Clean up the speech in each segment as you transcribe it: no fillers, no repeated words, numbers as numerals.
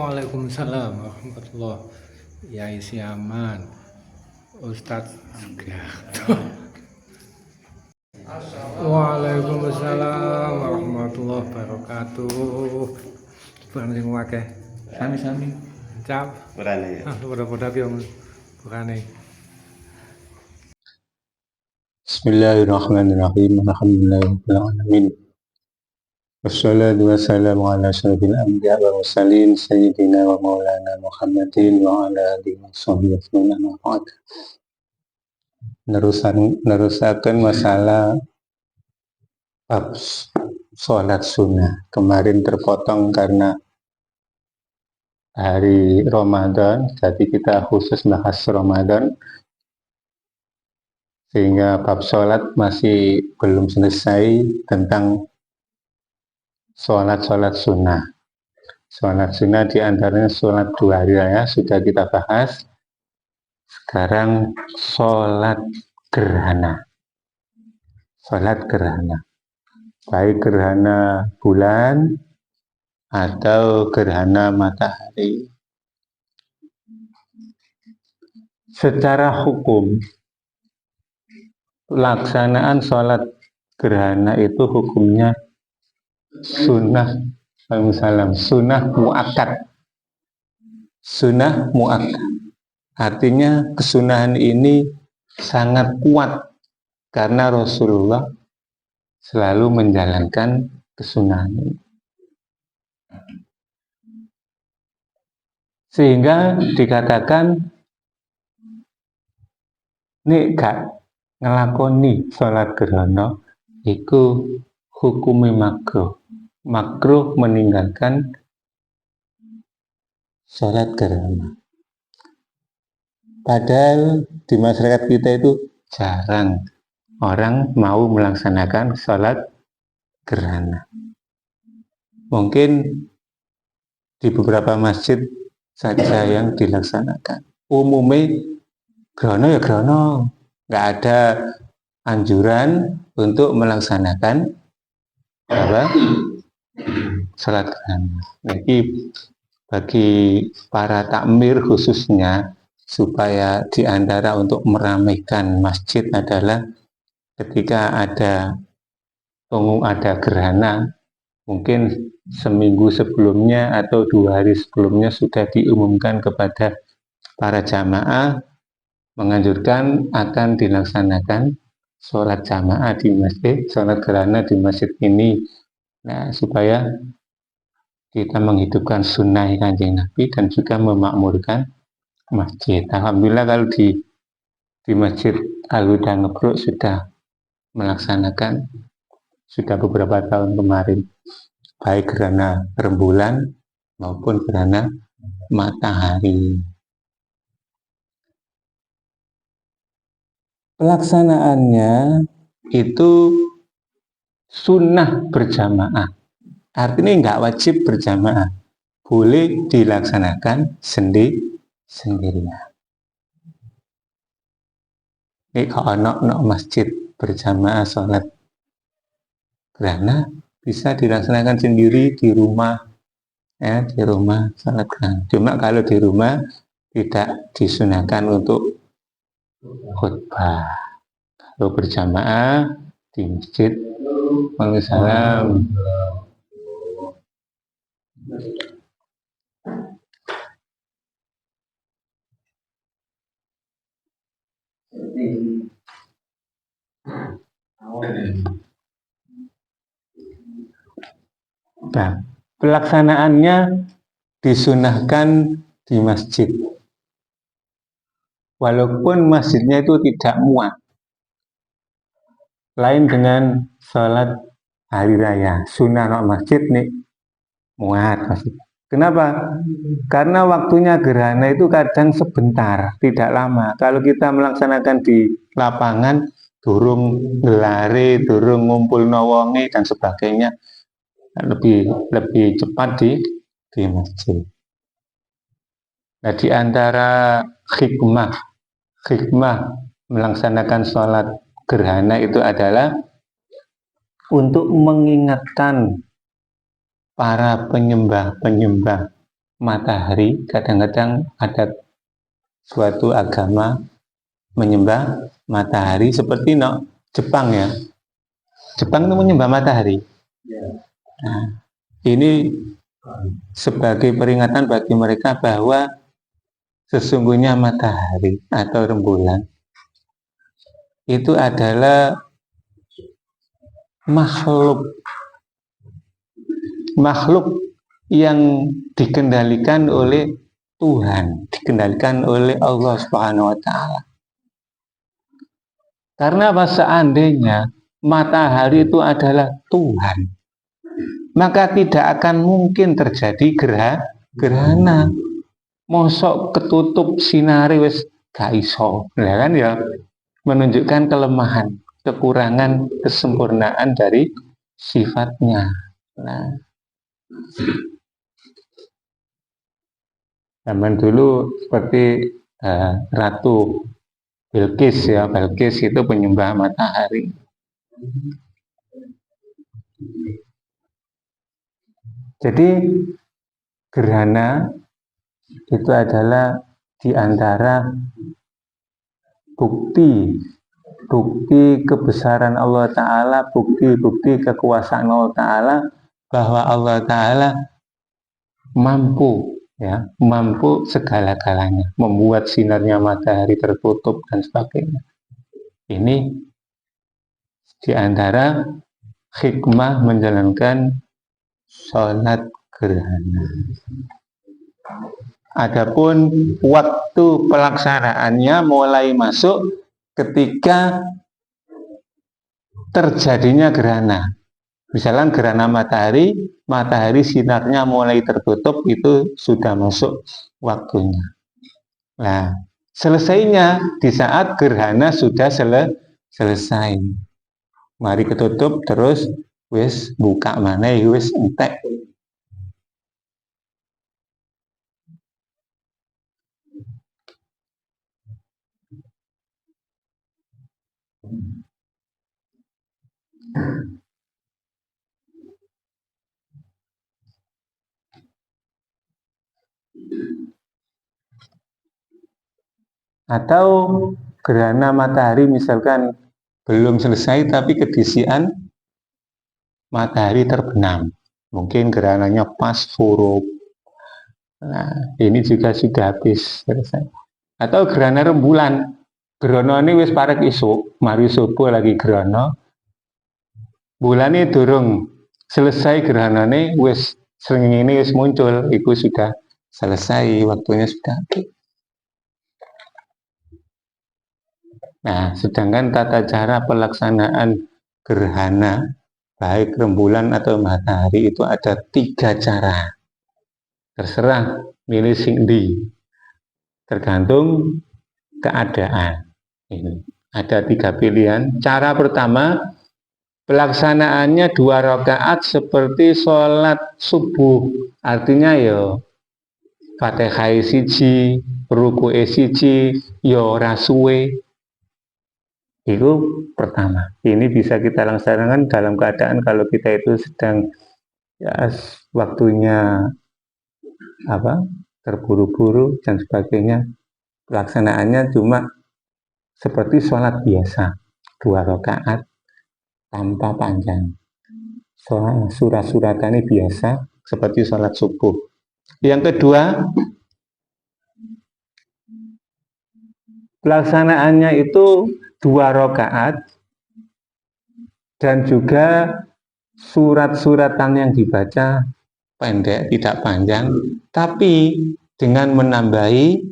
Waalaikumsalam warahmatullah. Ya isi aman. Ustadz Sugiarto. Waalaikumsalam warahmatullahi wabarakatuh. Bukan sing akeh. Sami-sami. Cap. Berani ya. Padha-padha piye bukane. Bismillahirrahmanirrahim. Alhamdulillahirabbil alamin. Wassalatu wassalamu ala asyrofil anbiya wal mursalin sayyidina wa maulana Muhammadin wa ala alihi washabihi ajmain. Nerusaken masalah bab sholat sunnah. Kemarin terpotong karena hari Ramadan, jadi kita khusus bahas Ramadan, sehingga bab sholat masih belum selesai tentang sholat sunnah. Sholat sunnah diantaranya sholat 2 hari raya sudah kita bahas. Sekarang sholat gerhana. Sholat gerhana, baik gerhana bulan atau gerhana matahari. Secara hukum, pelaksanaan sholat gerhana itu hukumnya sunnah muakkad. Sunnah muakkad artinya kesunahan ini sangat kuat karena Rasulullah selalu menjalankan kesunahan ini. Sehingga dikatakan nek gak ngelakoni sholat gerhana iku hukumnya makruh meninggalkan sholat gerhana. Padahal di masyarakat kita itu jarang orang mau melaksanakan sholat gerhana. Mungkin di beberapa masjid saja yang dilaksanakan. Umumnya gerhana ya gerhana, nggak ada anjuran untuk melaksanakan sholat gerhana. Jadi bagi para takmir khususnya, supaya diantara untuk meramaikan masjid adalah ketika ada gerhana, mungkin seminggu sebelumnya atau 2 hari sebelumnya sudah diumumkan kepada para jamaah menganjurkan akan dilaksanakan sholat jamaah di masjid, sholat gerhana di masjid ini. Nah, supaya kita menghidupkan sunnah Kanjeng Nabi dan juga memakmurkan masjid. Alhamdulillah kalau di Masjid Al-Huda Ngebruk sudah melaksanakan sudah beberapa tahun kemarin, baik gerhana rembulan maupun gerhana matahari. Pelaksanaannya itu sunnah berjamaah, artinya nggak wajib berjamaah, boleh dilaksanakan sendirian. Ini kalau masjid berjamaah sholat gerhana bisa dilaksanakan sendiri di rumah, ya, di rumah sholat gerhana. Cuma kalau di rumah tidak disunahkan untuk khutbah. Kalau berjamaah di masjid. Waalaikumsalam. Nah, pelaksanaannya disunahkan di masjid, walaupun masjidnya itu tidak muat. Lain dengan sholat hari raya, sunnah masjid nih muat masjid. Kenapa? Karena waktunya gerhana itu kadang sebentar, tidak lama. Kalau kita melaksanakan di lapangan, durung gelare, durung ngumpul nawongi dan sebagainya, lebih cepat di masjid. Nah, di antara hikmah melaksanakan sholat gerhana itu adalah untuk mengingatkan para penyembah matahari. Kadang-kadang ada suatu agama menyembah matahari seperti Jepang ya. Jepang itu menyembah matahari. Nah, ini sebagai peringatan bagi mereka bahwa sesungguhnya matahari atau rembulan itu adalah makhluk yang dikendalikan oleh Tuhan, dikendalikan oleh Allah Subhanahu wa taala. Karena apa? Seandainya matahari itu adalah Tuhan, maka tidak akan mungkin terjadi gerhana. Mosok ketutup sinari wis gak iso, ya kan ya, menunjukkan kelemahan, kekurangan, kesempurnaan dari sifatnya. Nah, zaman dulu seperti Ratu Bilqis ya, Bilqis itu penyembah matahari. Jadi gerhana itu adalah di antara bukti kebesaran Allah Ta'ala, bukti kekuasaan Allah Ta'ala, bahwa Allah Ta'ala mampu segala-galanya, membuat sinarnya matahari tertutup dan sebagainya. Ini di antara hikmah menjalankan sholat gerhana. Adapun waktu pelaksanaannya mulai masuk ketika terjadinya gerhana. Misalnya gerhana matahari sinarnya mulai tertutup, itu sudah masuk waktunya. Nah, selesainya di saat gerhana sudah selesai. Mari ketutup terus wis buka maneh wis entek. Atau gerhana matahari misalkan belum selesai tapi kedisian matahari terbenam, mungkin gerhananya pas surup. Nah, ini juga sudah habis selesai. Atau gerhana rembulan, gerhana ini wis parek isuk, mari subuh lagi gerhana, bulannya durung selesai gerhanane wis srengenge wis muncul, itu sudah selesai, waktunya sudah habis. Nah, sedangkan tata cara pelaksanaan gerhana baik rembulan atau matahari itu ada 3 cara. Terserah milih sing ndi, tergantung keadaan. Ini ada 3 pilihan. Cara pertama, pelaksanaannya 2 rakaat seperti sholat subuh. Artinya ya Fatihah siji, ruku'e siji, ya ora suwe. Itu pertama. Ini bisa kita laksanakan dalam keadaan kalau kita itu sedang ya, waktunya terburu-buru dan sebagainya. Pelaksanaannya cuma seperti sholat biasa, 2 rakaat tanpa panjang. Surat-suratannya biasa seperti sholat subuh. Yang kedua, pelaksanaannya itu 2 rakaat dan juga surat-suratan yang dibaca pendek, tidak panjang, tapi dengan menambahi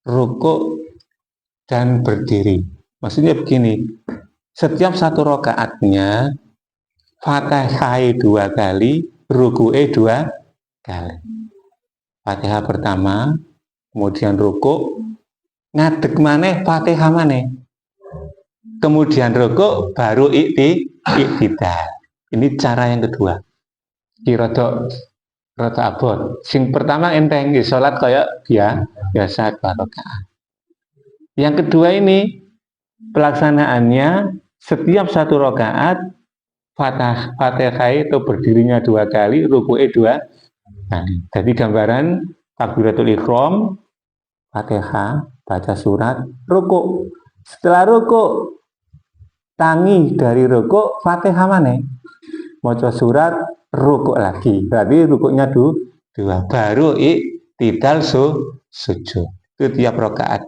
rukuk dan berdiri. Maksudnya begini, setiap 1 rakaatnya Fatihah 2 kali, ruku'e 2 kali. Fatihah pertama, kemudian rukuk, ngadeg maneh Fatihah maneh. Kemudian rukuk baru iktidal. Ini cara yang kedua. Rada abot. Sing pertama enteng, salat kayak biasa 2 rakaat. Yang kedua ini pelaksanaannya setiap 1 rakaat Fatihah itu berdirinya 2 kali, ruku'e 2 kali. Jadi gambaran takbiratul ihram, Fatihah, baca surat, rukuk. Setelah rukuk, tangi dari rukuk, Fatihah mana? Maca surat, rukuk lagi. Berarti rukuknya dua. Baru iktidal sujud. Itu tiap rakaat.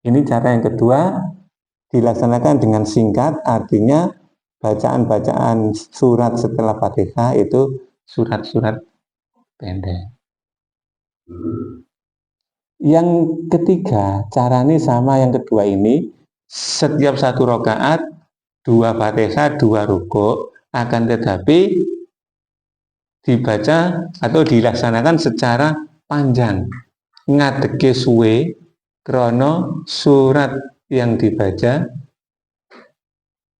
Ini cara yang kedua, dilaksanakan dengan singkat, artinya bacaan-bacaan surat setelah Fatihah itu surat-surat pendek. Yang ketiga, caranya sama yang kedua ini, setiap satu rakaat, dua Fatihah, dua rukuk, akan tetapi dibaca atau dilaksanakan secara panjang. Ngadege suwe, krono surat yang dibaca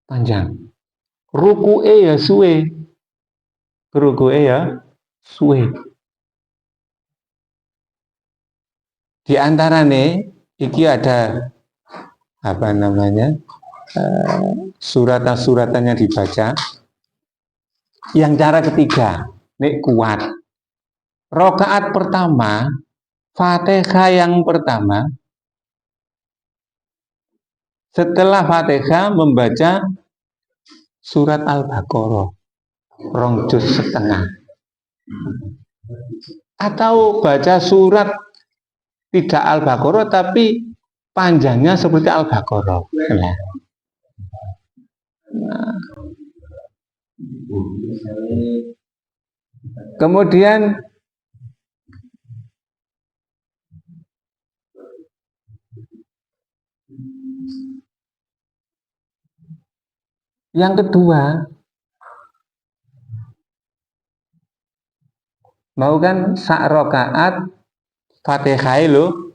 panjang. Ruku'e ya suwe. Ruku'e ya suwe. Di antaranya iki ada apa namanya? Suratan-suratan yang dibaca. Yang cara ketiga, nek kuat. Rakaat pertama, Fatihah yang pertama, setelah Fatihah membaca surat Al-Baqarah, 2 juz setengah. Atau baca surat tidak Al-Baqarah tapi panjangnya seperti Al-Baqarah. Nah. Kemudian yang kedua, mau kan sak rakaat Fatihah lho.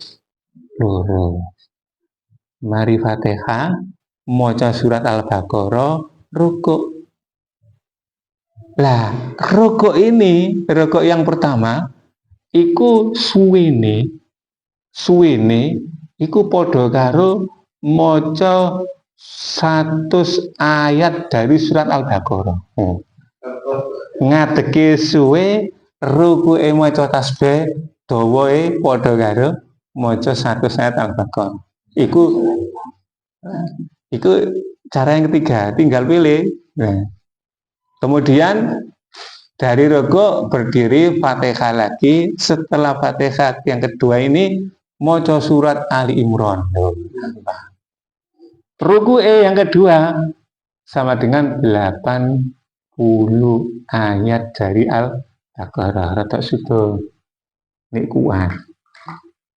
Mari Fatihah, maca surat Al-Baqarah, rukuk. Lah, rukuk ini, rukuk yang pertama, iku suwene iku padha karo maca 100 ayat dari surat Al-Baqarah. Ngadege suwe, rukuke maca tasbih, dawae padha karo maca 100 ayat Al-Baqarah. Iku cara yang ketiga, tinggal pilih. Nah, kemudian dari rukuk berdiri Fatihah lagi. Setelah Fatihah yang kedua ini maca surat Ali Imran. Rukuk yang kedua sama dengan 80 ayat dari Al-Baqarah. Rata sudah ini kuat.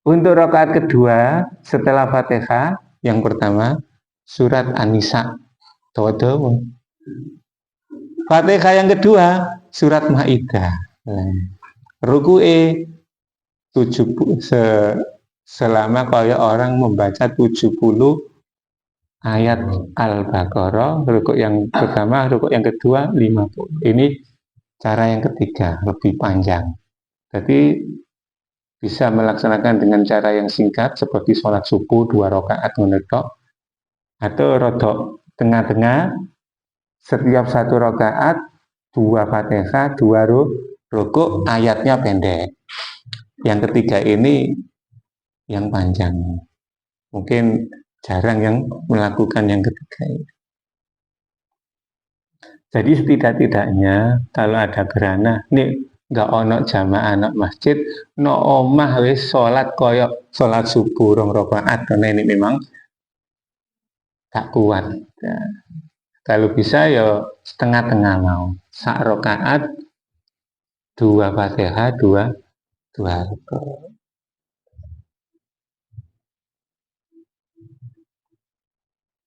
Untuk rakaat kedua setelah Fatihah yang pertama surat An-Nisa. Fatihah yang kedua surat Maidah. Ruku'e 70 selama kaya orang membaca 70 ayat Al-Baqarah, rukuk yang pertama, rukuk yang kedua 50. Ini cara yang ketiga, lebih panjang. Jadi bisa melaksanakan dengan cara yang singkat seperti sholat subuh 2 rakaat menetok, atau rodok tengah-tengah, setiap satu rakaat 2 Fatihah, 2 rukuk, ayatnya pendek. Yang ketiga ini yang panjang. Mungkin jarang yang melakukan yang ketiga ini. Jadi setidak-tidaknya kalau ada gerhana, nih nggak ono jamaah anak masjid, no omah wis sholat koyok sholat subuh 2 rakaat, karena ini memang tak kuat. Ya. Kalau bisa ya setengah-tengah mau. Sak rakaat 2 Fatihah, 2 rukuk.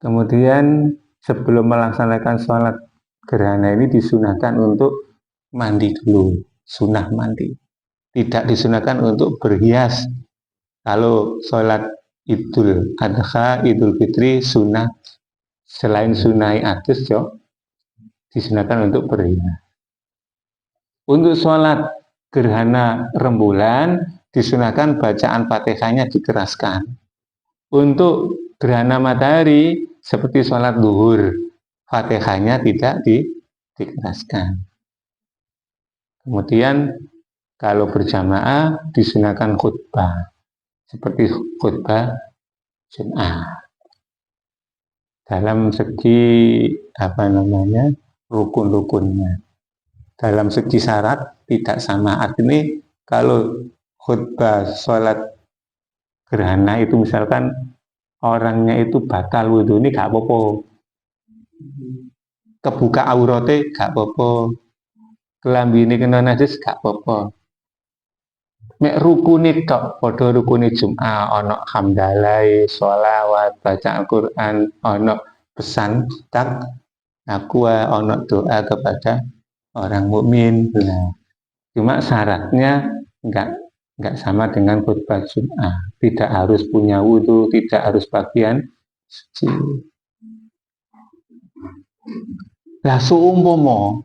Kemudian sebelum melaksanakan sholat gerhana ini disunahkan untuk mandi dulu, sunah mandi. Tidak disunahkan untuk berhias. Kalau sholat Idul Adha, Idul Fitri, sunah selain sunai atus, disunahkan untuk berhias. Untuk sholat gerhana rembulan disunahkan bacaan Fatihahnya dikeraskan. Untuk gerhana matahari seperti sholat zuhur, Fatihahnya tidak dikeraskan. Kemudian kalau berjamaah disunahkan khutbah seperti khutbah Jumat. Dalam segi rukun-rukunnya. Dalam segi syarat tidak sama. Artinya kalau khutbah sholat gerhana itu misalkan orangnya itu batal wudhu ini gak apa-apa. Kebuka aurate gak apa-apa. Kelambi ini kena najis gak apa-apa. Mek rukune tok, padha rukune Jumat, ana hamdalai, sholawat, baca Al-Quran, ana pesan tak takwa, ana doa kepada orang mukmin. Nah, cuma syaratnya enggak sama dengan khutbah Jumat. Tidak harus punya wudhu, tidak harus pakaian suci. Lah seumpama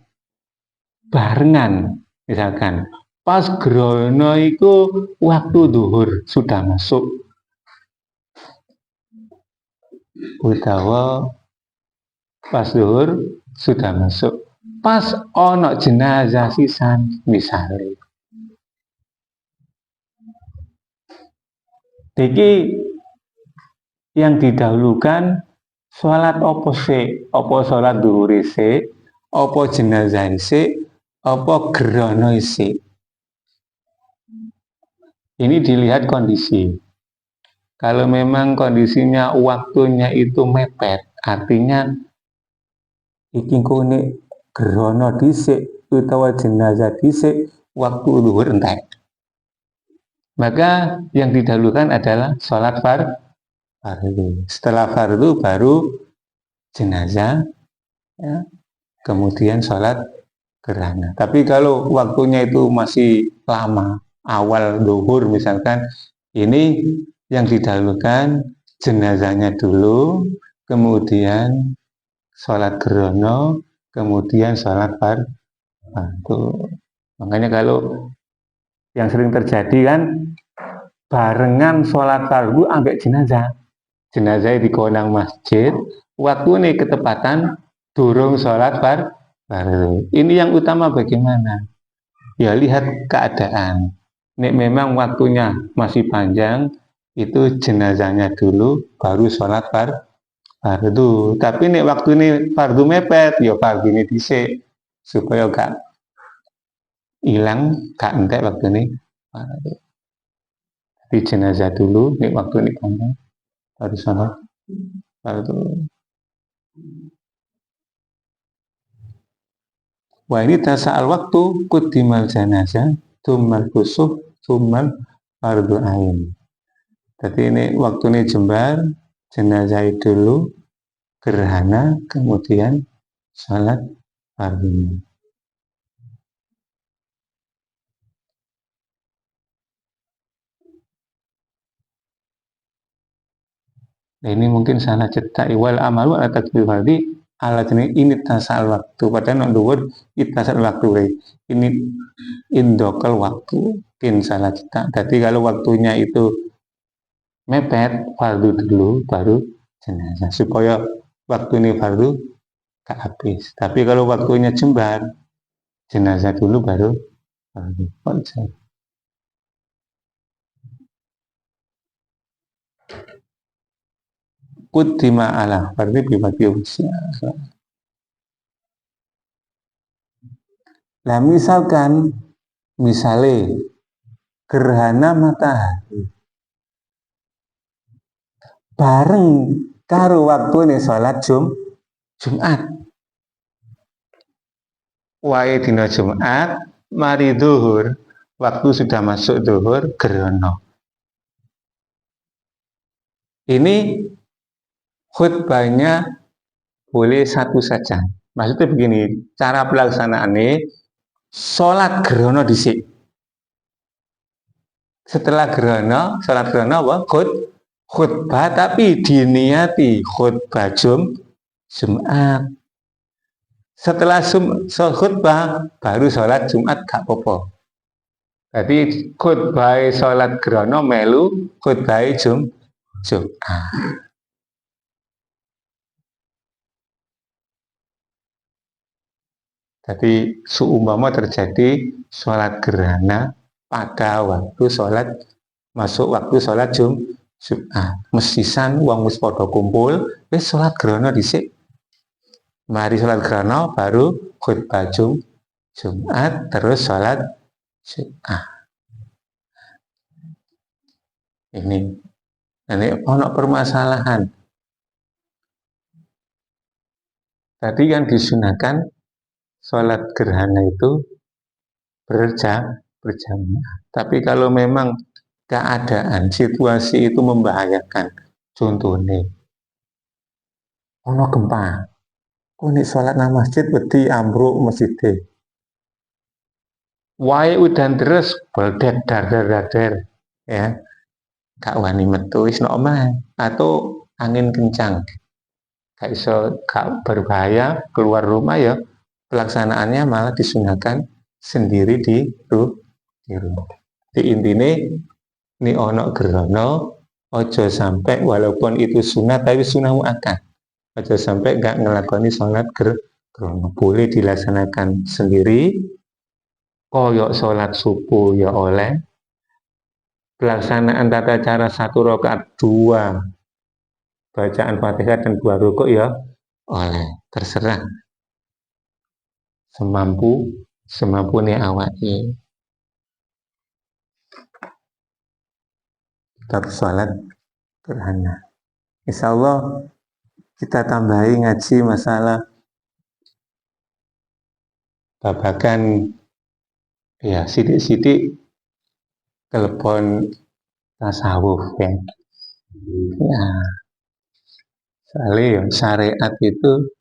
barengan misalkan pas grono itu waktu duhur sudah masuk utawa pas duhur sudah masuk pas ono jenazah sisan misalnya jadi yang didahulukan sholat opo se, opo sholat duhur se, opo jenazah se, opo grono se. Ini dilihat kondisi. Kalau memang kondisinya waktunya itu mepet, artinya iki kene grono dhisik utawa jenazah dhisik, waktu zuhur entek. Maka yang didahulukan adalah sholat fardu. Setelah fardu baru jenazah, ya, kemudian sholat gerhana. Tapi kalau waktunya itu masih lama, awal zuhur misalkan, ini yang didahulukan jenazahnya dulu, kemudian sholat gerhana, kemudian sholat fardu. Makanya kalau yang sering terjadi kan barengan sholat fardu ambek jenazah. Jenazah di konang masjid, waktu ini ketepatan durung sholat fardu. Ini yang utama bagaimana? Ya lihat keadaan. Nek memang waktunya masih panjang, itu jenazahnya dulu, baru sholat fardu. Tapi nek waktu ini fardu mepet, ya fardu ini dhisik supaya gak hilang, gak entek waktu ini. Di jenazah dulu, nek waktu ini panjang, baru sholat fardu. Wah ini tasa'al waktu kudimal janazah, tumal kusuf, tumal fardu ain. Jadi ini waktu ini jembar, jenazah dulu, gerhana, kemudian sholat fardu. Nah, ini mungkin salah cetak wal amalu ala takbir fardi ala jenis ini tasal waktu padahal nak dhuwur itasal waktu ini indokal waktu mungkin salah cetak. Jadi kalau waktunya itu mepet fardu dulu baru jenazah supaya waktu ini fardu gak habis. Tapi kalau waktunya jembar jenazah dulu baru fardu. Kuddima ala fardi bibagi usia. Nah misalkan gerhana matahari bareng karo waktu ini sholat Jumat. Wae dina Jumat, mari zuhur, waktu sudah masuk zuhur gerhana. Ini khutbahnya boleh satu saja. Maksudnya begini, cara pelaksanaannya sholat gerhana dhisik. Setelah gerhana, sholat gerhana apa? Khutbah tapi diniati khutbah Jumat. Setelah khutbah baru sholat Jumat gak apa-apa. Jadi khutbah sholat gerhana melu khutbah Jumat. Jadi seumpama terjadi sholat gerhana pada waktu sholat masuk waktu sholat Jumat, mesisan wong wis padha kumpul, wis sholat gerhana dhisik. Mari sholat gerhana baru khutbah Jumat terus sholat Jumat. Ini ono permasalahan. Tadi kan disunahkan sholat gerhana itu berjamaah. Tapi kalau memang keadaan situasi itu membahayakan, contohnya ono gempa, nek sholat nang masjid wedi ambruk masjid. Wae udan terus beldet dar ya. Gak wani metu wis nok omah atau angin kencang. Gak berbahaya keluar rumah ya. Pelaksanaannya malah disunahkan sendiri di rumah. Di intine ni ono gerhana ojo sampai walaupun itu sunat tapi sunah muakkad. Ojo sampai gak ngelakoni sholat gerhana. Boleh dilaksanakan sendiri. Koyok sholat subuh ya oleh. Pelaksanaan tata cara 1 rakaat 2 bacaan Fatihah dan 2 rukuk ya oleh, terserah semampunya awake. Tetap sholat gerhana. Insya Allah kita tambahi ngaji masalah babakan ya sidik-sidik telepon tasawuf ya. Ya, soalnya syariat itu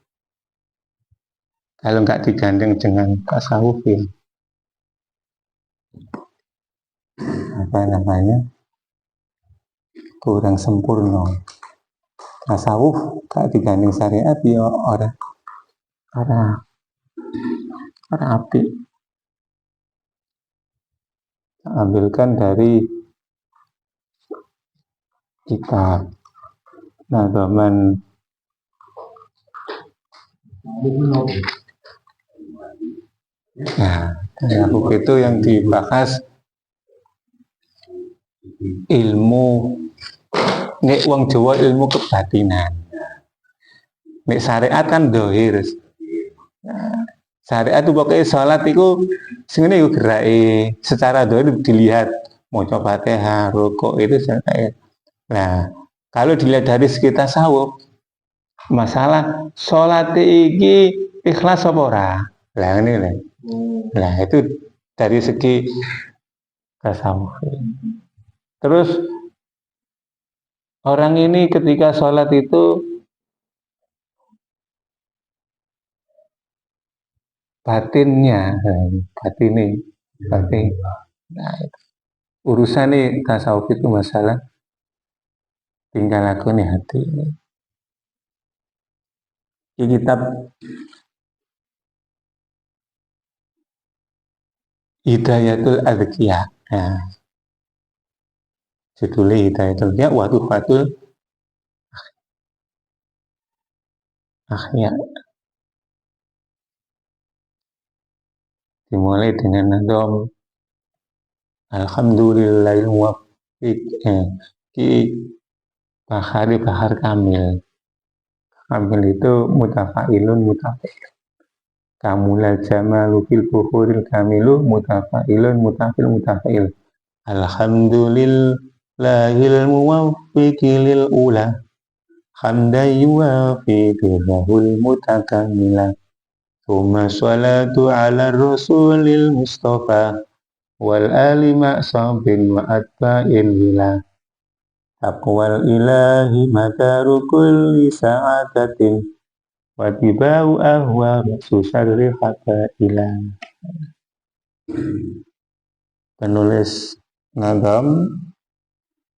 kalau nggak digandeng dengan tasawuf ya apa namanya kurang sempurna. Tasawuf gak digandeng syariat ya orang api. Ambilkan dari kitab Nadhaman tasawuf itu yang dibahas ilmu nek wong Jawa ilmu kebatinan. Nek syariat kan dohir. Syariat itu pokoknya sholat itu sebenarnya itu gerai secara dohir dilihat mau coba Fatihah, rukuk itu syariat. Nah, kalau dilihat dari segi tasawuf, masalah sholat iki ikhlas apa ora? Lah ini lah. Nah, itu dari segi tasawuf. Terus orang ini ketika sholat itu batin. Nah, urusan nih tasawuf itu masalah tinggal aku nih hati. Di kitab Hidayatul Adhqiya. Nah, judulnya Hidayatul Adhqiya wa Tuhfatul Akhya. Dimulai dengan nadom Alhamdulillahil muwaffiq ki bahar kamil. Kamil itu mutafa'ilun mutafa'il. Kamulal jamalu fil buhuril kamilu mutafa'ilun mutafa'il. Alhamdulillahil muwaffiqi lil ula hamdan yuwafi bihul mutakamila. Tsumma sholatu ala rasulil mustafa wal ali ma'sabin wa atba'il wila. Taqwal ilahi madaru kulli sa'adatin wa tibau ahwa susarri hatta ilah. Penulis nadam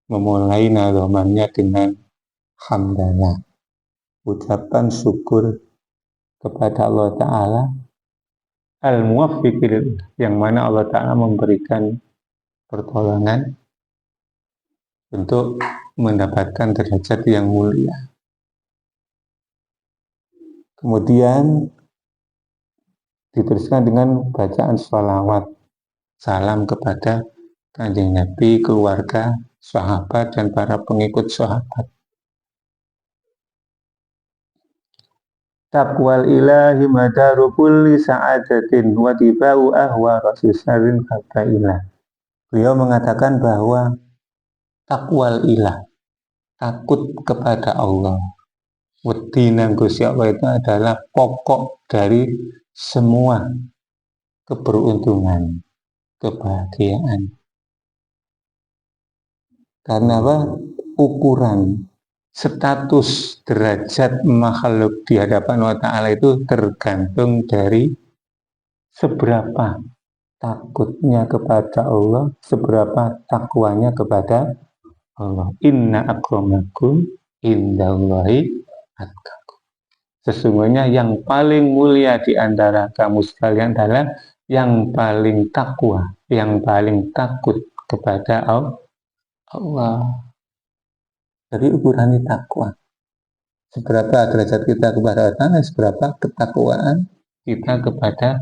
memulai nadamannya dengan hamdalah, ucapan syukur kepada Allah Ta'ala al-muwaffiq yang mana Allah Ta'ala memberikan pertolongan untuk mendapatkan derajat yang mulia. Kemudian diteruskan dengan bacaan sholawat, salam kepada Kanjeng Nabi, keluarga, sahabat, dan para pengikut sahabat. Taqwal ilahi madaru kulli sa'adatin wa tibau ahwa rasusarin kata ilah. Beliau mengatakan bahwa takwal ilah, takut kepada Allah, wedi nang Gusti Allah itu adalah pokok dari semua keberuntungan, kebahagiaan. Karena apa? Ukuran status derajat makhluk di hadapan Allah Ta'ala itu tergantung dari seberapa takutnya kepada Allah, seberapa takwanya kepada Allah. Inna akramakum indallahi atqakum. Sesungguhnya yang paling mulia di antara kamu sekalian adalah yang paling takwa, yang paling takut kepada Allah. Jadi ukurannya takwa. Seberapa derajat kita kepada Allah Ta'ala, seberapa ketakwaan kita kepada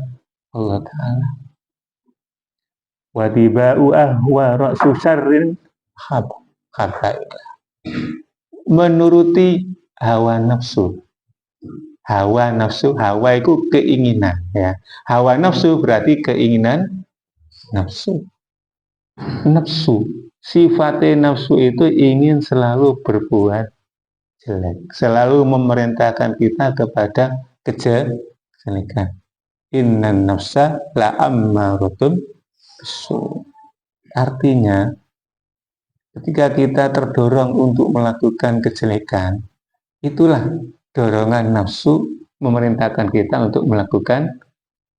Allah Ta'ala. Wadiba'u ahwa ra'su syarrin menuruti hawa nafsu. Hawa nafsu, hawa itu keinginan ya. Hawa nafsu berarti keinginan nafsu. Nafsu, sifatnya nafsu itu ingin selalu berbuat jelek, selalu memerintahkan kita kepada kejelekan. Innan nafsa la'ammaratun bisu. Artinya ketika kita terdorong untuk melakukan kejelekan, itulah dorongan nafsu memerintahkan kita untuk melakukan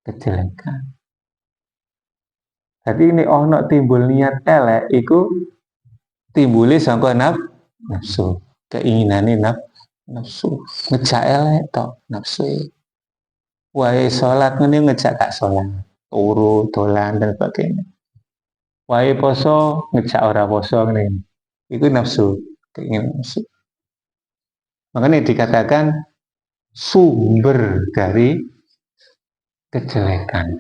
kejelekan. Jadi ini ono timbul niat elek, itu timbulnya sangka nafsu, keinginan nafsu, ngejak elek tok nafsu. Wae sholat ngene ngejak gak sholat, turu, dolan dan sebagainya. Wae poso ngejak ora poso ngene. Itu nafsu, keinginan nafsu. Makanya dikatakan sumber dari kejelekan.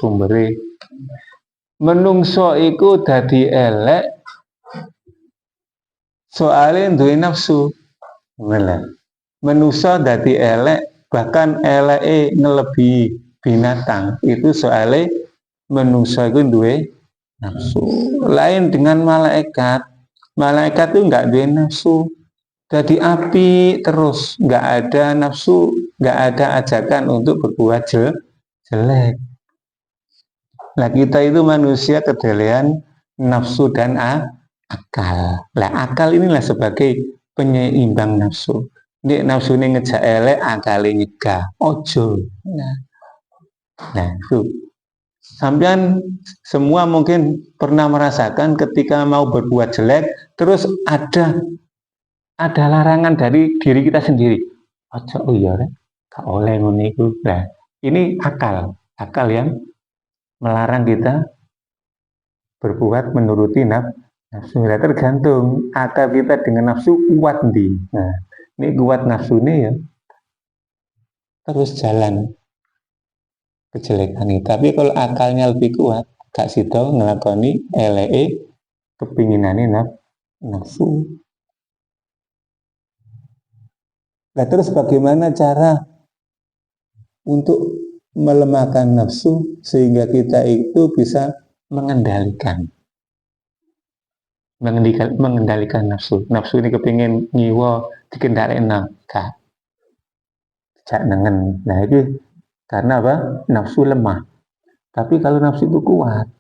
Sumbernya menungso iku dadi elek soalnya duwe nafsu. Menungso dadi elek, bahkan eleke ngelebihi binatang itu soalnya menungso iku duwe nafsu. Lain dengan malaikat. Malaikat itu enggak duwe nafsu. Jadi api terus, nggak ada nafsu, nggak ada ajakan untuk berbuat jelek. Nah kita itu manusia kedelean nafsu dan akal. Nah akal inilah sebagai penyeimbang nafsu. Nek nafsu ini ngejak elek, akal nyegah. Ojo. Nah itu. Sampean semua mungkin pernah merasakan ketika mau berbuat jelek, terus ada larangan dari diri kita sendiri. Ojo oh iya, gak oleh ngono iku. Nah, ini akal yang melarang kita berbuat menuruti nafsu. Nah, tergantung akal kita dengan nafsu kuat ndi. Nah, ini kuat nafsune ya terus jalan kejelekan ini. Tapi kalau akalnya lebih kuat, gak sida nglakoni eleke kepinginane nafsu. Nah, terus bagaimana cara untuk melemahkan nafsu sehingga kita itu bisa mengendalikan nafsu. Nafsu ini kepingin nyiwa dikendalikan gak nengen. Nah itu karena apa? Nafsu lemah. Tapi kalau nafsu itu kuat,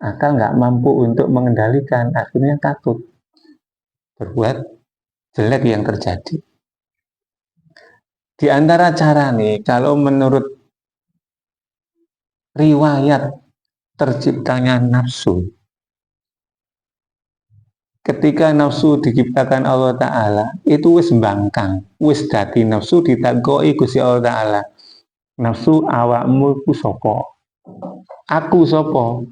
akal nggak mampu untuk mengendalikan, akhirnya takut berbuat jelek yang terjadi. Di antara cara nih, kalau menurut riwayat terciptanya nafsu, ketika nafsu diciptakan Allah Ta'ala, itu wis bangkang, wis dadi nafsu ditakoi Gusti Allah Ta'ala. Nafsu awakmu ku sopo? Aku sopo?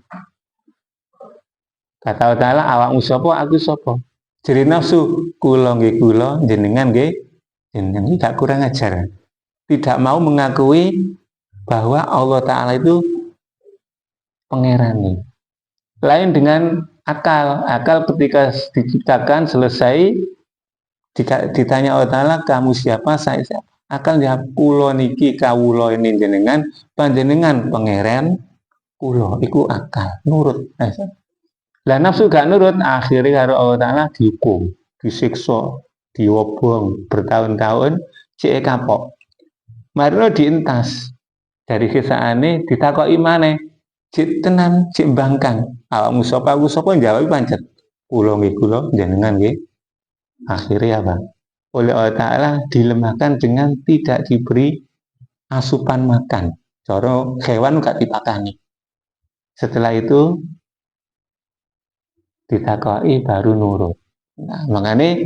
Kata Allah Ta'ala, awakmu sopo? Aku sopo? Jadi nafsu, kula nggih kula, jenengan nggih jenengan, gak kurang ajar. tidak mau mengakui bahwa Allah Ta'ala itu pangeran. Lain dengan akal. Akal ketika diciptakan selesai ditanya Allah Ta'ala, kamu siapa, saya siapa? Akal jawab, kulo niki kawulo ini jenengan, panjenengan pangeran, kulo iku akal, nurut. Lah nafsu gak nurut, akhirnya karo Allah Ta'ala dihukum, disiksa, diobong bertahun-tahun, cek kapok. Marino dientas dari kisahane ditakoki maneh, cek tenan, cek bangkang. Awakmu sapa, aku sapa, jawab pancet. Kula nggih kula, jenengan nggih. Akhirnya apa? Oleh Allah Ta'ala dilemahkan dengan tidak diberi asupan makan. Coro hewan gak dipakani. Setelah itu ditakoi baru nurut. Nah, makanya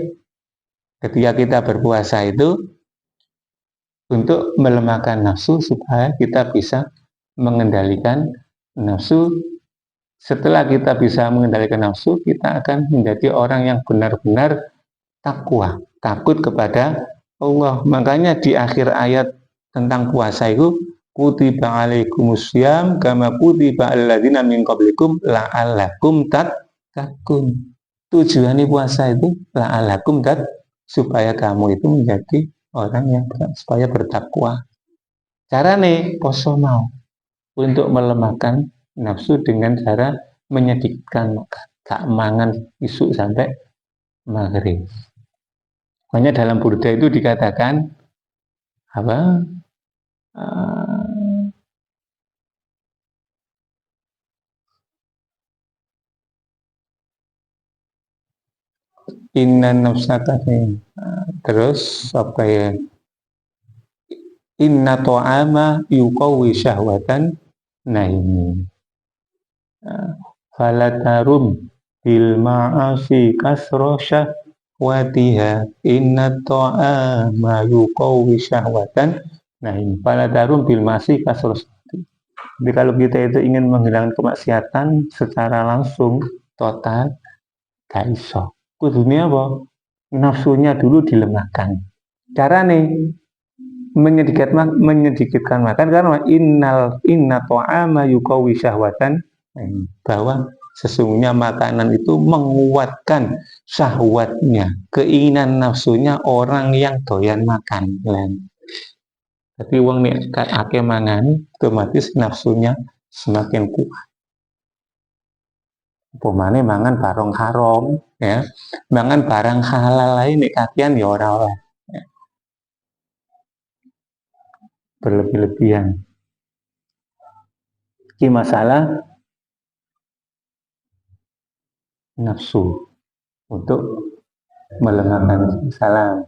ketika kita berpuasa itu untuk melemahkan nafsu supaya kita bisa mengendalikan nafsu. Setelah kita bisa mengendalikan nafsu, kita akan menjadi orang yang benar-benar takwa, takut kepada Allah. Makanya di akhir ayat tentang puasa itu, kutiba alaikumusiyam kama kutiba alladzina min qablikum la'allakum tattaqun. Tujuannya puasa itu la'allakum supaya kamu itu menjadi orang yang supaya bertakwa. Carane poso mau untuk melemahkan nafsu dengan cara menyedikitkan gak mangan isu sampai maghrib. Makanya dalam Burda itu dikatakan apa? Inna nafsaka terus apa ya? Inna to'ama yuqawi syahwatan naimi. Falatarum bil ma'asi kasro syahwatiha. Inna to'ama yuqawi syahwatan naimi. Falatarum bil ma'asi kasro syahwatiha. Jadi kalau kita itu ingin menghilangkan kemaksiatan secara langsung, total, gak iso. Kudunya apa? Nafsunya dulu dilemahkan. Cara nih menyedikitkan makan karena inna ta'ama yuqawi syahwatan, bahwa sesungguhnya makanan itu menguatkan syahwatnya, keinginan nafsunya orang yang doyan makan. Tapi wong nek akeh mangan otomatis nafsunya semakin kuat. Pemane mangan barang haram, ya, mangan barang halal lain nek kakean ya ora oleh. Berlebih-lebihan. Ini masalah nafsu untuk melemahkan salam.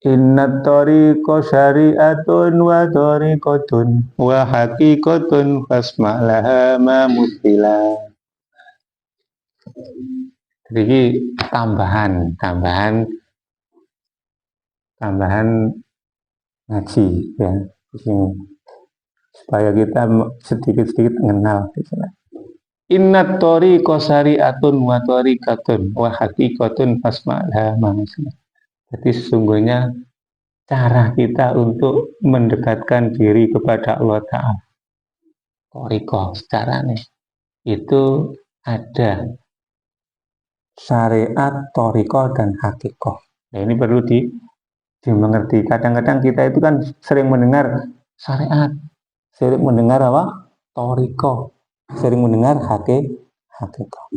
Inna tariqa syari'atun wa tariqatun wa haqiqatun fasma'laha ma mutila. Jadi tambahan ngaji ya, supaya kita sedikit-sedikit mengenal. Inna tariqa syari'atun wa tariqatun wa haqiqatun fasma'laha ma mutila. Jadi sesungguhnya cara kita untuk mendekatkan diri kepada Allah Ta'ala, toriko secara nih, itu ada syariat, toriko, dan hakikoh. Nah, ini perlu dimengerti. Kadang-kadang kita itu kan sering mendengar syariat, sering mendengar apa? Toriko, sering mendengar hakikoh.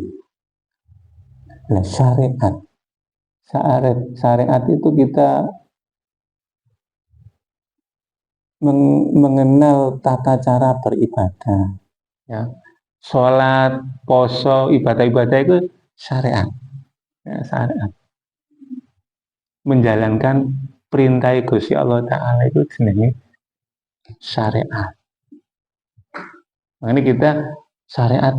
Nah, syariat itu kita mengenal tata cara beribadah, ya. Sholat, poso, ibadah-ibadah itu syariat, ya, syariat. Menjalankan perintah Gusti Allah Ta'ala itu jenenge syariat. Makanya kita syariat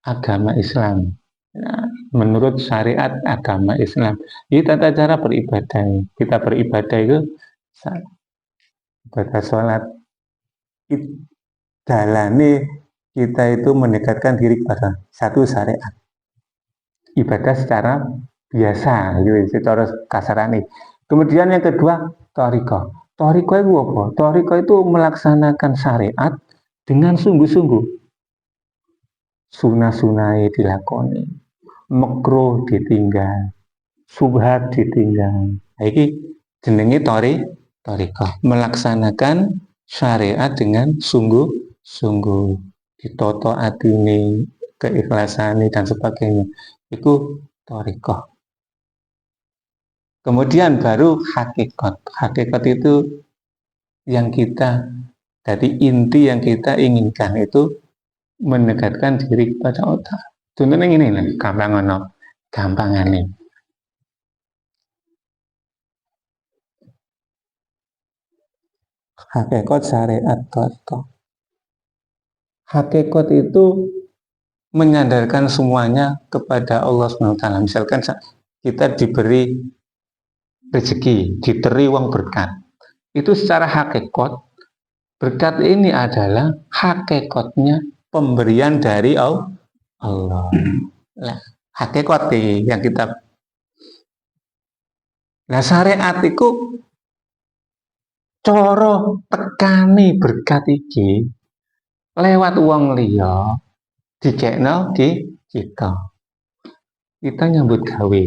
agama Islam. Nah, menurut syariat agama Islam, ini tata cara beribadah. Kita beribadah itu ibadah sholat. Dalane kita itu mendekatkan diri kepada satu syariat. Ibadah secara biasa gitu secara kasarane. Kemudian yang kedua thariqah. Thariqah itu apa? Thariqah itu melaksanakan syariat dengan sungguh-sungguh. Sunah-sunai dilakoni, makruh ditinggal, subhat ditinggal. Iki jenenge thariqah, melaksanakan syariat dengan sungguh-sungguh, ditoto atine, keikhlasan dan sebagainya. Itu thariqah. Kemudian baru hakikat. Hakikat itu yang kita, dari inti yang kita inginkan itu mendekatkan diri kepada Allah. Contohnya ini nih, gampangan nih. Hakikat syariat thariqah. Hakikat itu menyandarkan semuanya kepada Allah SWT. Misalkan kita diberi rezeki, diberi uang berkat. Itu secara hakikat, berkat ini adalah hakikatnya pemberian dari Allah. Nah, hakikat yang kita. Nah, syariat itu coro tekani berkat iki lewat uang liya dikekno di kita. Kita nyambut gawe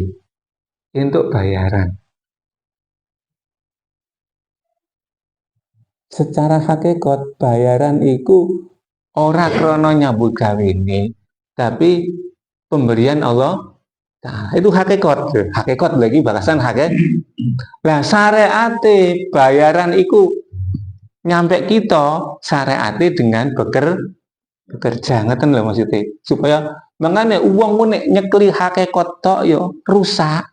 untuk bayaran. Secara hakikat bayaran itu ora krono nyambut gawe ini, tapi pemberian Allah. Nah, itu hakikat. Hakikat lagi balasan hakikat. Lah syariate bayaran itu nyampe kita syariate dengan bekerja ngeten lho maksudnya. Supaya makanya uang nek nyekli hakikat tok yo rusak.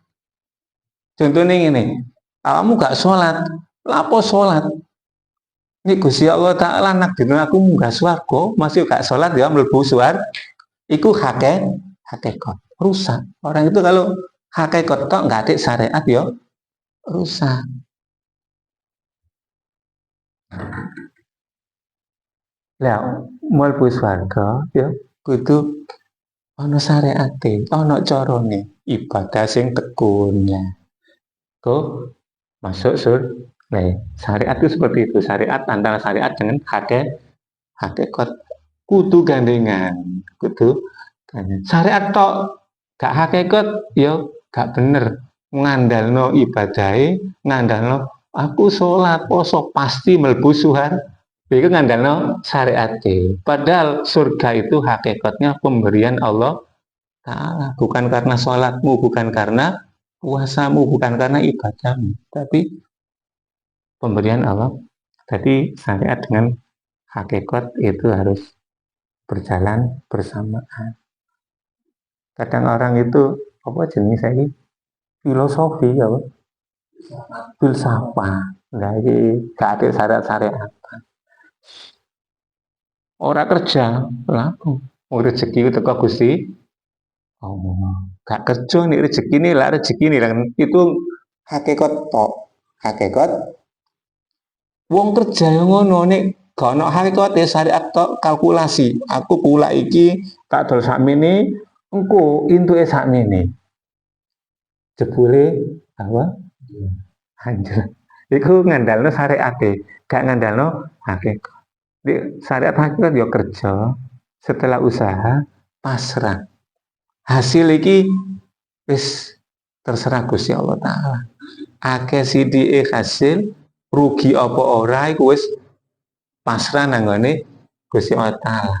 Contohnya ini, kamu gak sholat, lapo sholat? Ini Gusti Allah Ta'ala nak dina aku munggah swarga, masih gak sholat ya mlebu swarga. Iku hakikat rusak. Orang itu kalau hakikat tok nggak ada syariat ya rusak. Lah mlebu swarga ya kudu ana syariate, ana carane ibadah sing tekunnya. Kok masuk surga. Nah, syariat itu seperti itu. Syariat antara syariat dengan hakikat kudu gandengan, kudu gandengan. Syariat tok gak hakikat ya gak bener. Ngandalno ibadahe, ngandalno aku sholat poso pasti mlebu suhar. Itu ngandalno syariate. Padahal surga itu hakikatnya pemberian Allah Ta'ala, bukan karena sholatmu, bukan karena puasamu, bukan karena ibadahmu, tapi pemberian Allah. Jadi syariat dengan hakikat itu harus berjalan bersamaan. Kadang orang itu apa jenis ini filosofi ya, filsafat. Nah, ini gak ada syariat. Orang kerja, laku. Rezeki itu kok Gusti. Oh, gak kerja nih rezeki nih lah itu hakikat tok. Hakikat wong kerja yang ngono nek gak ono hakikate syariat tok kalkulasi. Aku pula iki tak dol sakmene, engko intuke sakmene. Jebule apa? Anjir. Iku ngandalno syariate, gak ngandalno hakikat. Di syariat hakikat ya kerja, setelah usaha pasrah. Hasil iki wis terserah Gusti Allah Ta'ala. Akeh sidike hasil rugi apa ora iku wis pasrah nanggone Gusti Allah Ta'ala.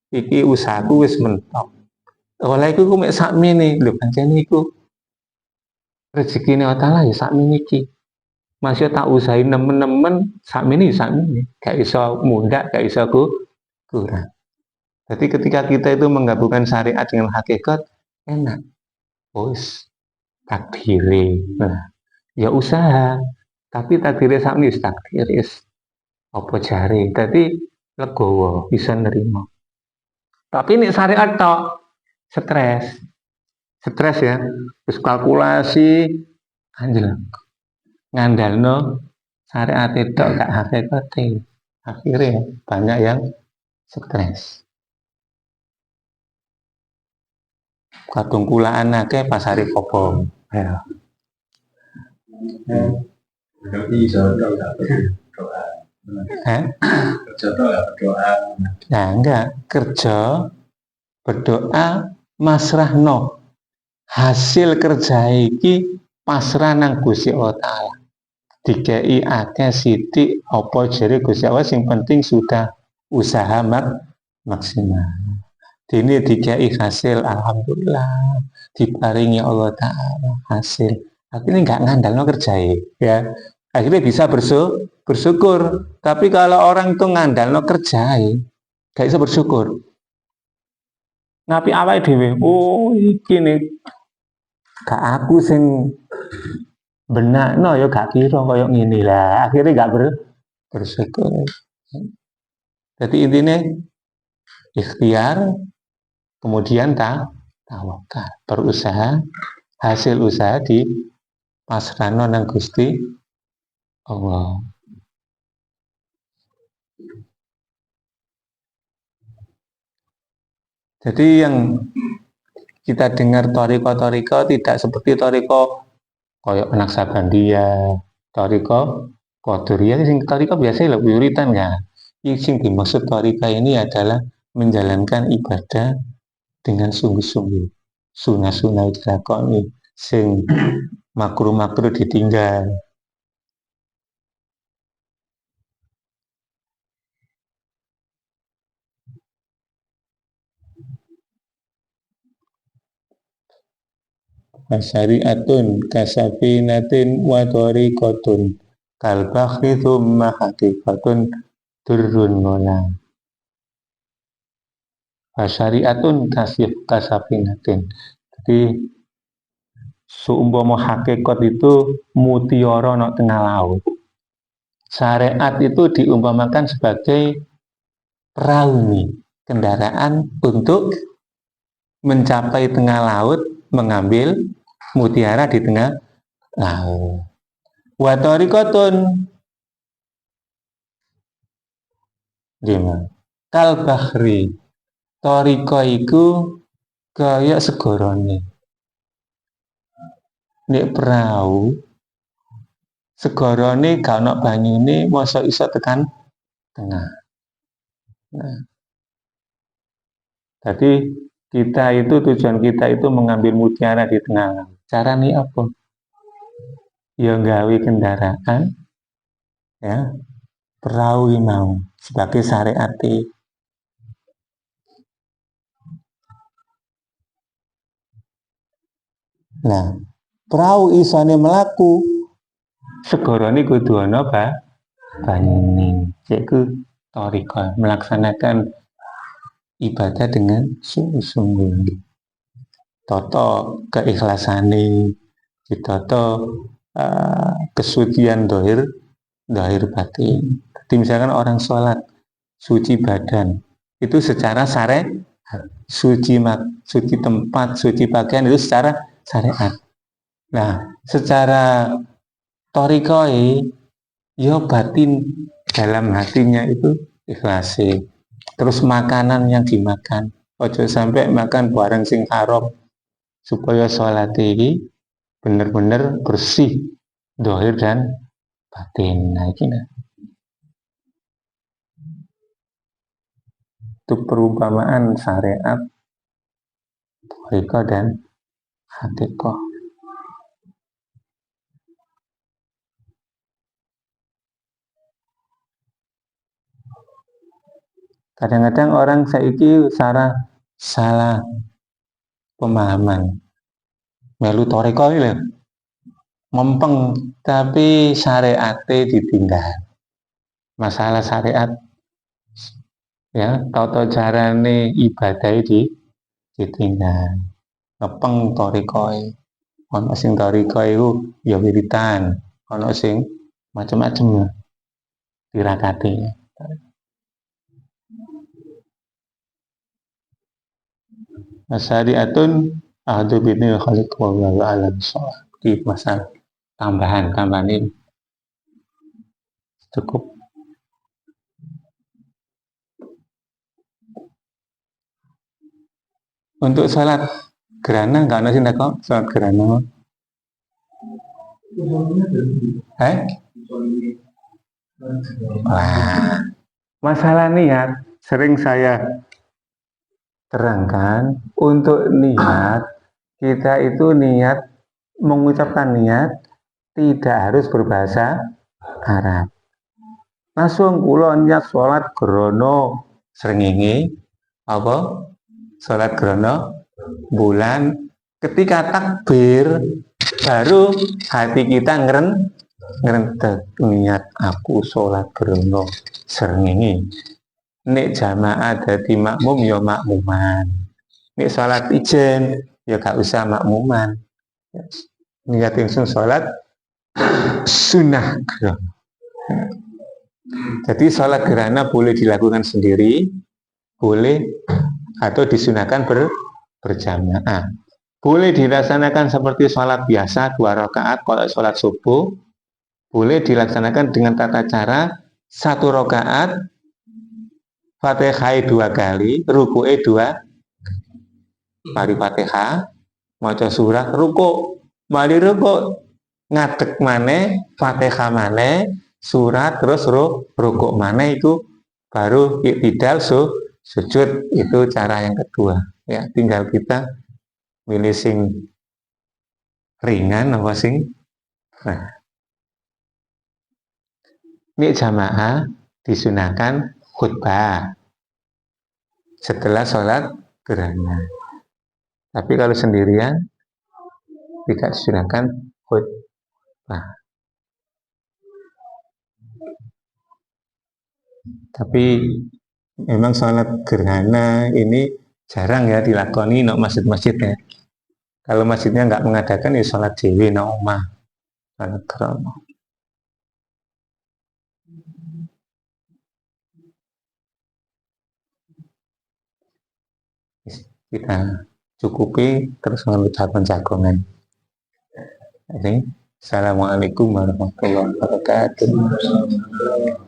Iki usahaku wis mentok. Oleh iku mek sakmene lho pancen iku rezekine Allah Ta'ala ya sakmene iki. Masih tak usahain nemen-nemen sakmene ya sakmene. Gak iso mundak, gak iso kurang. Jadi ketika kita itu menggabungkan syariat dengan hakikat enak. Wis takdire. Nah, ya usaha. Tapi takdire sakmene wis takdir wis apa jare. Dadi legowo bisa nerima. Tapi ini syariat tok stres. Stres ya. Terus kalkulasi anjir. Ngandalno syariat itu gak hakikate. Akhirnya banyak yang stres. Kadung kulaan akeh pasare popo. Ya. Berarti jodoh nggak berdoa. Jodoh nggak berdoa. Nah, enggak kerja berdoa masrahno hasil kerja iki pasrah nang Gusti Allah Ta'ala. Dikei akeh sithik apa jere Gusti Allah, sing penting sudah usaha maksimal. Dene dikei hasil, alhamdulillah, diparingi Allah Ta'ala hasil. Akhirnya nggak ngandalno kerjae, ya. Akhirnya bisa bersyukur. Tapi kalau orang itu ngandalno kerjae, nggak bisa bersyukur. Ngapi awake dhewe, oh iki nih, gak aku sing benakno ya gak kira koyo ngene lah. Akhirnya gak bersyukur. Jadi intinya ikhtiar, kemudian tawakal, berusaha, hasil usaha di pasrahno nang Gusti Allah. Jadi yang kita dengar toriko tidak seperti toriko koyok Naksabandia, toriko Qadiriyah. Sing toriko biasanya lebih wiritan ya. Sing dimaksud toriko ini adalah menjalankan ibadah dengan sungguh-sungguh. Sunah-sunah dilakoni, sing makruh-makruh ditinggal. Syariatun kasafinatin wa tariqatun kal bakhri thumma haqiqatun durrun mola. Syariatun kasafinatin. Jadi seumpama hakikat itu mutiara no tengah laut. Syariat itu diumpamakan sebagai perahu nih, kendaraan untuk mencapai tengah laut, mengambil mutiara di tengah laut. Wa tariqatun gimana? Kal bahri. Tariqa iku kaya segorone. Nek perahu segorone gak ono banyune, mosok iso tekan tengah. Nah, jadi kita itu tujuan kita itu mengambil mutiara di tengah laut. Cara nih apa? Ya gawe kendaraan, ya perahu mau sebagai syariat. Nah, perahu isane melaku, segorone kudu ana banyune. Yaitu toriko, melaksanakan ibadah dengan sungguh-sungguh. Toto keikhlasan, ditoto kesucian dohir batin. Jadi misalkan orang sholat suci badan itu secara syariat, suci tempat, suci pakaian itu secara syariat. Nah, secara torikoi, yo batin dalam hatinya itu ikhlasi. Terus makanan yang dimakan, ojo sampai makan barang sing haram, supaya sholat ini benar-benar bersih, dohir dan batin. Nah, ini itu perumpamaan syariat, toriko dan hakikoh. Kadang-kadang orang saiki salah pemahaman. Melu toriko ini mempeng, tapi syariatnya ditinggal. Masalah syariat, ya, tata carane ibadah ditinggal. Ngepeng torikoi. Ono sing torikoi itu ya wiritan, ono sing macam-macam tirakati. Syariatun ahdu binil khaliq wallahu a'lam bishawab. Di masalah tambahan ini cukup. Untuk salat gerhana nggak ada sih kok salat gerhana. Wah, masalah niat sering saya terangkan. Untuk niat, kita itu niat, mengucapkan niat tidak harus berbahasa Arab. Langsung kula niat sholat grono srengenge apa? Sholat grono bulan, ketika takbir baru hati kita ngerentek niat aku sholat grono srengenge. Nek jamaah dadi makmum ya makmuman. Nek sholat ijen ya gak usah makmuman. Niat langsung sholat sunnah grono. Jadi sholat gerhana boleh dilakukan sendiri, boleh atau disunahkan berjamaah. Boleh dilaksanakan seperti sholat biasa 2 rakaat kalau sholat subuh. Boleh dilaksanakan dengan tata cara 1 rakaat, Fatihah 2 kali, ruku'e 2, mari Fatihah, maca surah, ruku', mari ruku', ngadeg maneh, Fatihah maneh, surat terus rukuk mana itu baru iktidal sujud. Itu cara yang kedua ya. Tinggal kita milih sing ringan apa sing ini jamaah disunahkan khutbah setelah sholat gerhana, tapi kalau sendirian tidak disunahkan khutbah. Tapi memang sholat gerhana ini jarang ya dilakoni no masjid-masjidnya. Kalau masjidnya nggak mengadakan ya sholat dewi no omah, sholat krono. Kita cukupi terus mengucapkan jagongan. Assalamualaikum warahmatullahi wabarakatuh.